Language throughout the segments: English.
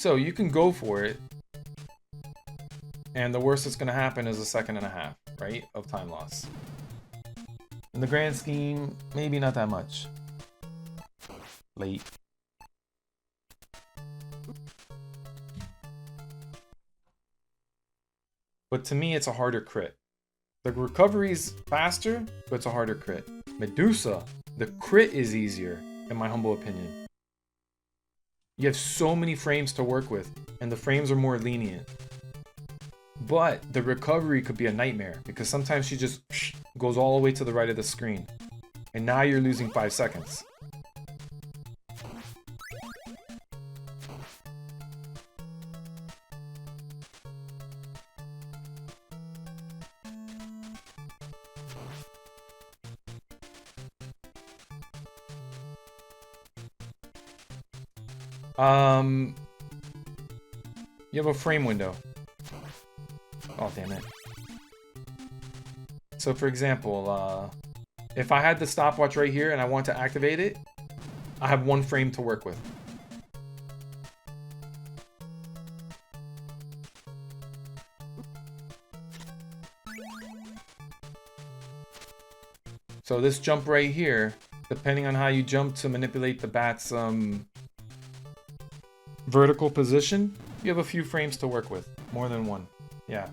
So you can go for it, and the worst that's going to happen is a second and a half, right, of time loss. In the grand scheme, maybe not that much. Late. But to me, it's a harder crit. The recovery's faster, but it's a harder crit. Medusa, the crit is easier, in my humble opinion. You have so many frames to work with, and the frames are more lenient. But the recovery could be a nightmare, because sometimes she just goes all the way to the right of the screen. And now you're losing 5 seconds. You have a frame window. Oh, damn it. So for example, if I had the stopwatch right here and I want to activate it, I have 1 frame to work with. So this jump right here, depending on how you jump to manipulate the bat's vertical position, you have a few frames to work with. More than 1. Yeah.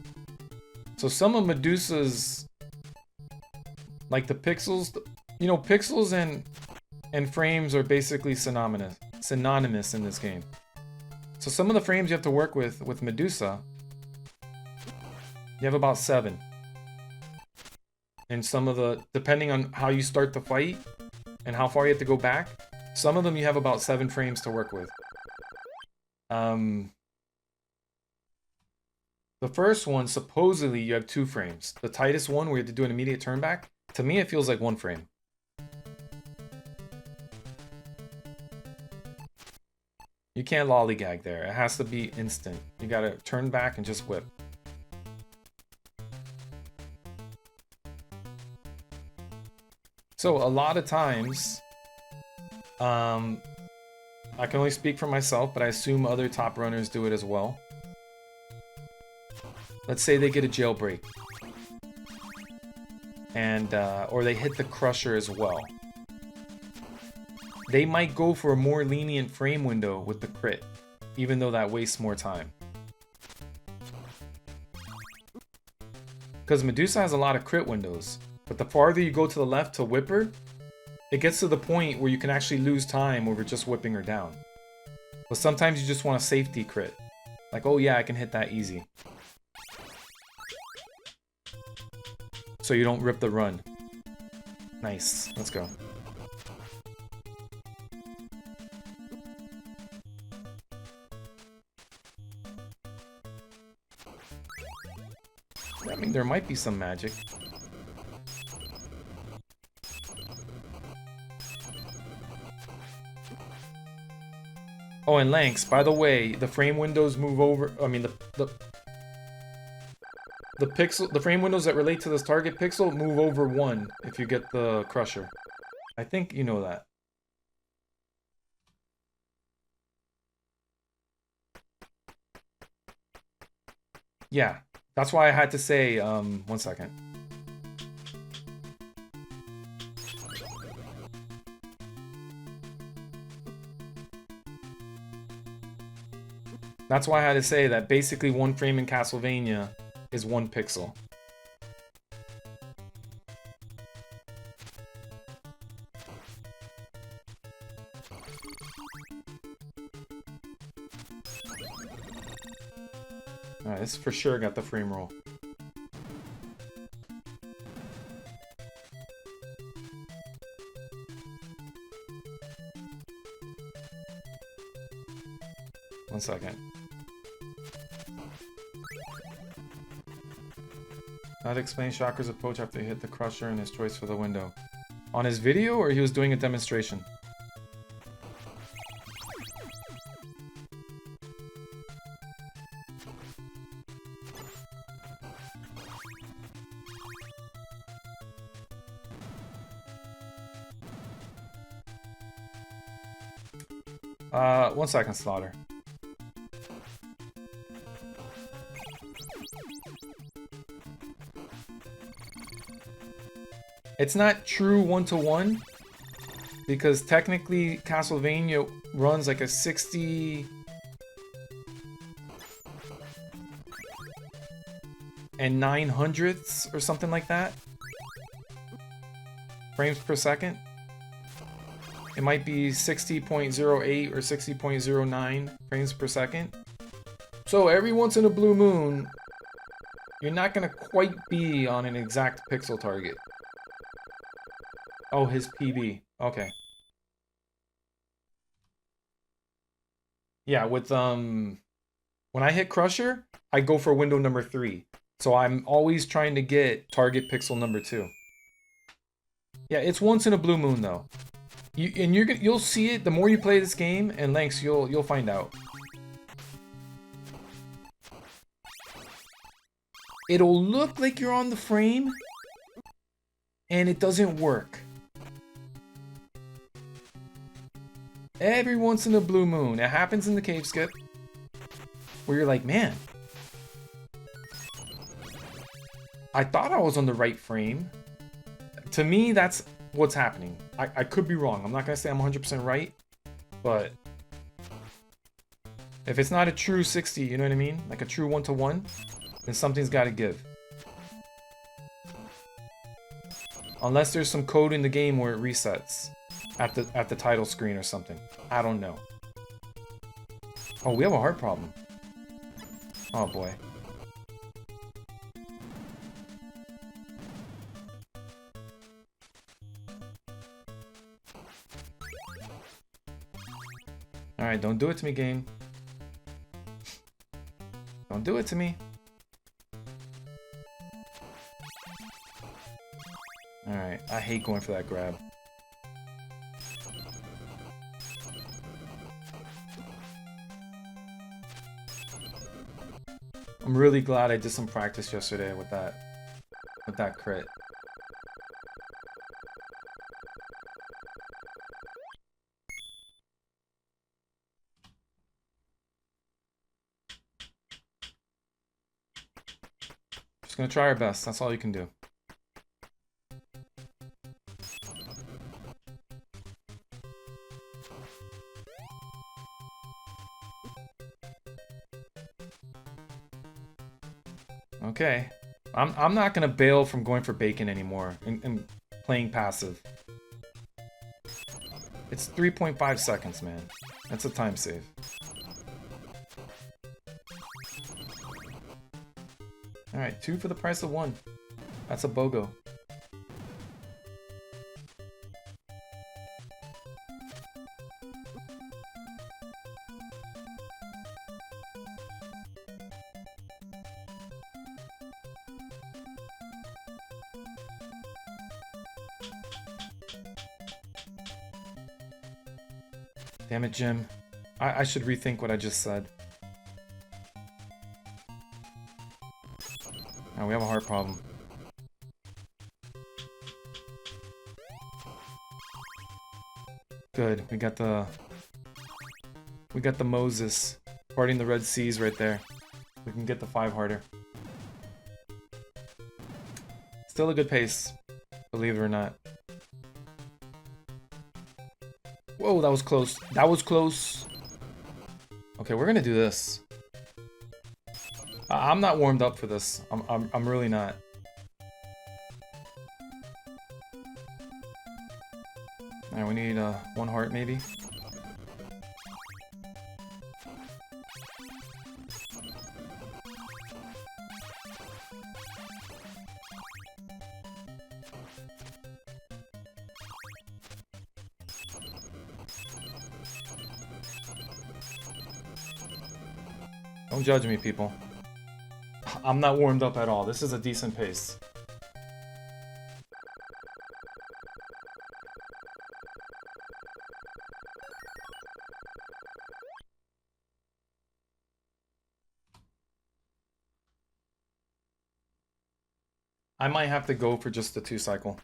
So some of Medusa's, like the pixels, you know, pixels and frames are basically synonymous in this game. So some of the frames you have to work with Medusa, you have about 7. And some of the, depending on how you start the fight and how far you have to go back, some of them you have about 7 frames to work with. The first one, supposedly, you have 2 frames. The tightest one, where you have to do an immediate turn back, to me it feels like 1 frame. You can't lollygag there. It has to be instant. You gotta turn back and just whip. So a lot of times, I can only speak for myself, but I assume other top runners do it as well. Let's say they get a jailbreak, and or they hit the crusher as well. They might go for a more lenient frame window with the crit, even though that wastes more time. Because Medusa has a lot of crit windows, but the farther you go to the left to whip her, it gets to the point where you can actually lose time over just whipping her down. But sometimes you just want a safety crit. Like, oh yeah, I can hit that easy. So you don't rip the run. Nice. Let's go. I mean, there might be some magic. Oh, and Lanks, by the way, the frame windows move over. I mean, the frame windows that relate to this target pixel move over 1 if you get the crusher. I think you know that. Yeah, that's why I had to say, 1 second. That's why I had to say that basically 1 frame in Castlevania is 1 pixel. Alright, this for sure got the frame roll. One second. That explains Shocker's approach after he hit the crusher and his choice for the window. On his video, or he was doing a demonstration? One second, Slaughter. It's not true 1-to-1 because technically Castlevania runs like a 60 and 900ths or something like that frames per second. It might be 60.08 or 60.09 frames per second. So every once in a blue moon, you're not gonna quite be on an exact pixel target. Oh, his PB. Okay. Yeah, with when I hit Crusher, I go for window number 3. So I'm always trying to get target pixel number 2. Yeah, it's once in a blue moon though. You'll see it the more you play this game, and Lynx, you'll find out. It'll look like you're on the frame, and it doesn't work. Every once in a blue moon, it happens in the cave skip, where you're like, man, I thought I was on the right frame. To me, that's what's happening. I could be wrong. I'm not gonna say I'm 100% right, but if it's not a true 60, you know what I mean? Like a true 1-to-1, then something's gotta give. Unless there's some code in the game where it resets at the title screen or something. I don't know. Oh, we have a heart problem. Oh boy. Alright, don't do it to me, game. Don't do it to me. Alright, I hate going for that grab. I'm really glad I did some practice yesterday with that crit. Just gonna try our best, that's all you can do. Okay. I'm not gonna bail from going for bacon anymore and playing passive. It's 3.5 seconds, man. That's a time save. Alright, 2 for the price of 1. That's a BOGO. Damn it, Jim. I should rethink what I just said. Oh, we have a heart problem. Good, we got the Moses parting the Red Seas right there. We can get the 5-harder. Still a good pace, believe it or not. Whoa, that was close. That was close. Okay, we're gonna do this. I'm not warmed up for this. I'm really not. Alright, we need 1 heart maybe. Don't judge me, people. I'm not warmed up at all. This is a decent pace. I might have to go for just the 2 cycle.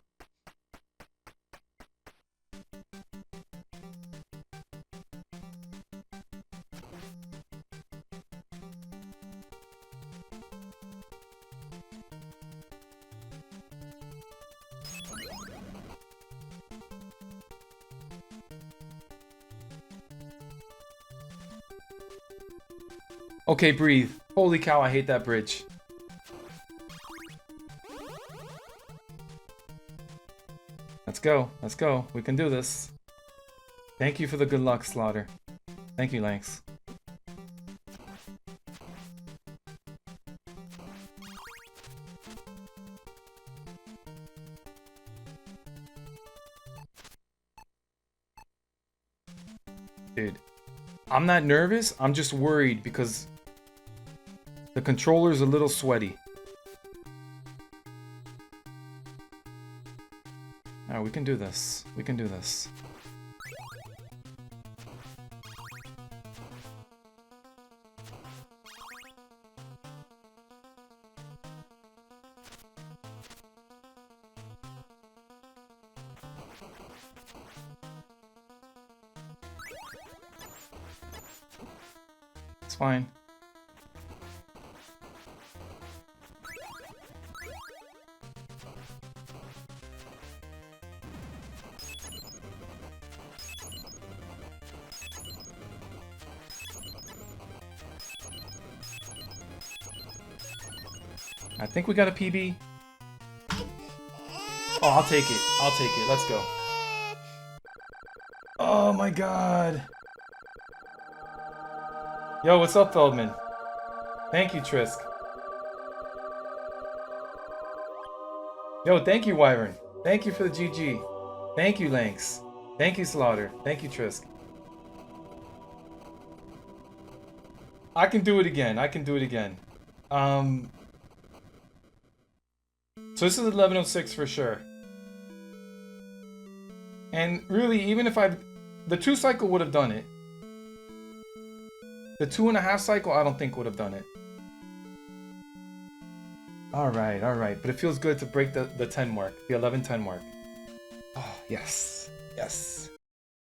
Okay, breathe. Holy cow, I hate that bridge. Let's go. Let's go. We can do this. Thank you for the good luck, Slaughter. Thank you, Lynx. Dude, I'm not nervous. I'm just worried because the controller's a little sweaty. Alright, we can do this. We can do this. It's fine. I think we got a PB. Oh, I'll take it. I'll take it. Let's go. Oh my god. Yo, what's up, Feldman? Thank you, Trisk. Yo, thank you, Wyvern. Thank you for the GG. Thank you, Lynx. Thank you, Slaughter. Thank you, Trisk. I can do it again. I can do it again. So this is 1106 for sure. And really, even if the 2 cycle would have done it. The 2.5 cycle, I don't think would have done it. Alright, alright. But it feels good to break the 10 mark. The 11-10 mark. Oh, yes. Yes.